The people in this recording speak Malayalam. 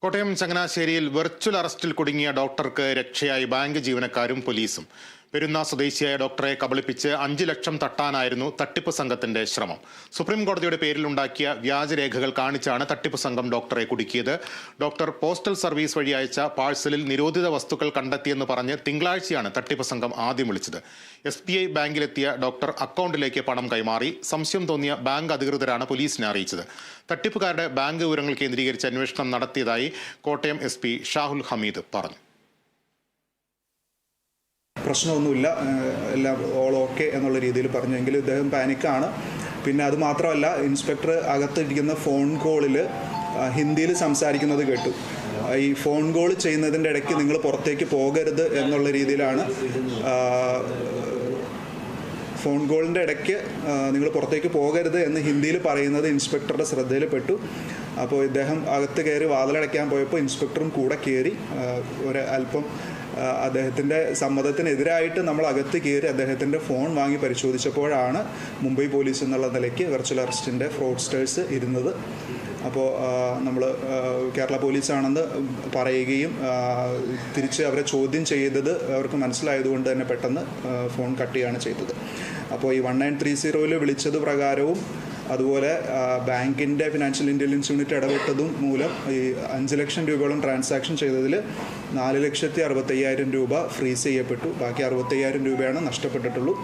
കോട്ടയം ചങ്ങനാശ്ശേരിയിൽ വെർച്വൽ അറസ്റ്റിൽ കുടുങ്ങിയ ഡോക്ടർക്ക് രക്ഷയായി ബാങ്ക് ജീവനക്കാരും പോലീസും. പെരുന്ന സ്വദേശിയായ ഡോക്ടറെ കബളിപ്പിച്ച് 5 ലക്ഷം തട്ടാനായിരുന്നു തട്ടിപ്പ് സംഘത്തിന്റെ ശ്രമം. സുപ്രീം കോടതിയുടെ പേരിലുണ്ടാക്കിയ വ്യാജരേഖകൾ കാണിച്ചാണ് തട്ടിപ്പ് സംഘം ഡോക്ടറെ കുടുക്കിയത്. ഡോക്ടർ പോസ്റ്റൽ സർവീസ് വഴി അയച്ച പാഴ്സലിൽ നിരോധിത വസ്തുക്കൾ കണ്ടെത്തിയെന്ന് പറഞ്ഞ് തിങ്കളാഴ്ചയാണ് തട്ടിപ്പ് സംഘം ആദ്യം വിളിച്ചത്. SBI ബാങ്കിലെത്തിയ ഡോക്ടർ അക്കൗണ്ടിലേക്ക് പണം കൈമാറി. സംശയം തോന്നിയ ബാങ്ക് അധികൃതരാണ് പോലീസിനെ അറിയിച്ചത്. തട്ടിപ്പുകാരുടെ ബാങ്ക് വിവരങ്ങൾ കേന്ദ്രീകരിച്ച് അന്വേഷണം നടത്തിയതായി കോട്ടയം SP ഷാഹുൽ ഹമീദ് പറഞ്ഞു. പ്രശ്നമൊന്നുമില്ല, എല്ലാം ഓൾ ഓക്കെ എന്നുള്ള രീതിയിൽ പറഞ്ഞെങ്കിലും ഇദ്ദേഹം പാനിക്കാണ്. പിന്നെ അത് മാത്രമല്ല, ഇൻസ്പെക്ടർ അകത്തിരിക്കുന്ന ഫോൺ കോളിൽ ഹിന്ദിയിൽ സംസാരിക്കുന്നത് കേട്ടു. ഈ ഫോൺ കോൾ ചെയ്യുന്നതിൻ്റെ ഇടയ്ക്ക് നിങ്ങൾ പുറത്തേക്ക് പോകരുത് എന്നുള്ള രീതിയിലാണ് ഫോൺ കോളിൻ്റെ ഇടയ്ക്ക് നിങ്ങൾ പുറത്തേക്ക് പോകരുത് എന്ന് ഹിന്ദിയിൽ പറയുന്നത് ഇൻസ്പെക്ടറുടെ ശ്രദ്ധയിൽപ്പെട്ടു. അപ്പോൾ ഇദ്ദേഹം അകത്ത് കയറി വാതിലടയ്ക്കാൻ പോയപ്പോൾ ഇൻസ്പെക്ടറും കൂടെ കയറി അല്പം അദ്ദേഹത്തിൻ്റെ സമ്മതത്തിനെതിരായിട്ട് നമ്മൾ അകത്ത് കയറി അദ്ദേഹത്തിൻ്റെ ഫോൺ വാങ്ങി പരിശോധിച്ചപ്പോഴാണ് മുംബൈ പോലീസ് എന്നുള്ള നിലയ്ക്ക് വെർച്വൽ അറസ്റ്റിൻ്റെ ഫ്രോഡ്സ്റ്റേഴ്സ് ഇരുന്നത്. അപ്പോൾ നമ്മൾ കേരള പോലീസാണെന്ന് പറയുകയും തിരിച്ച് അവരെ ചോദ്യം ചെയ്തത് അവർക്ക് മനസ്സിലായതുകൊണ്ട് തന്നെ പെട്ടെന്ന് ഫോൺ കട്ട് ചെയ്യുകയാണ് ചെയ്തത്. അപ്പോൾ ഈ 1930 വിളിച്ചത് പ്രകാരവും അതുപോലെ ബാങ്കിൻ്റെ ഫിനാൻഷ്യൽ ഇൻ്റലിജൻസ് യൂണിറ്റ് ഇടപെട്ടതും മൂലം ഈ 5 ലക്ഷം രൂപയോളം ട്രാൻസാക്ഷൻ ചെയ്തതിൽ 4,65,000 രൂപ ഫ്രീസ് ചെയ്യപ്പെട്ടു. ബാക്കി 65,000 രൂപയാണ് നഷ്ടപ്പെട്ടിട്ടുള്ളൂ.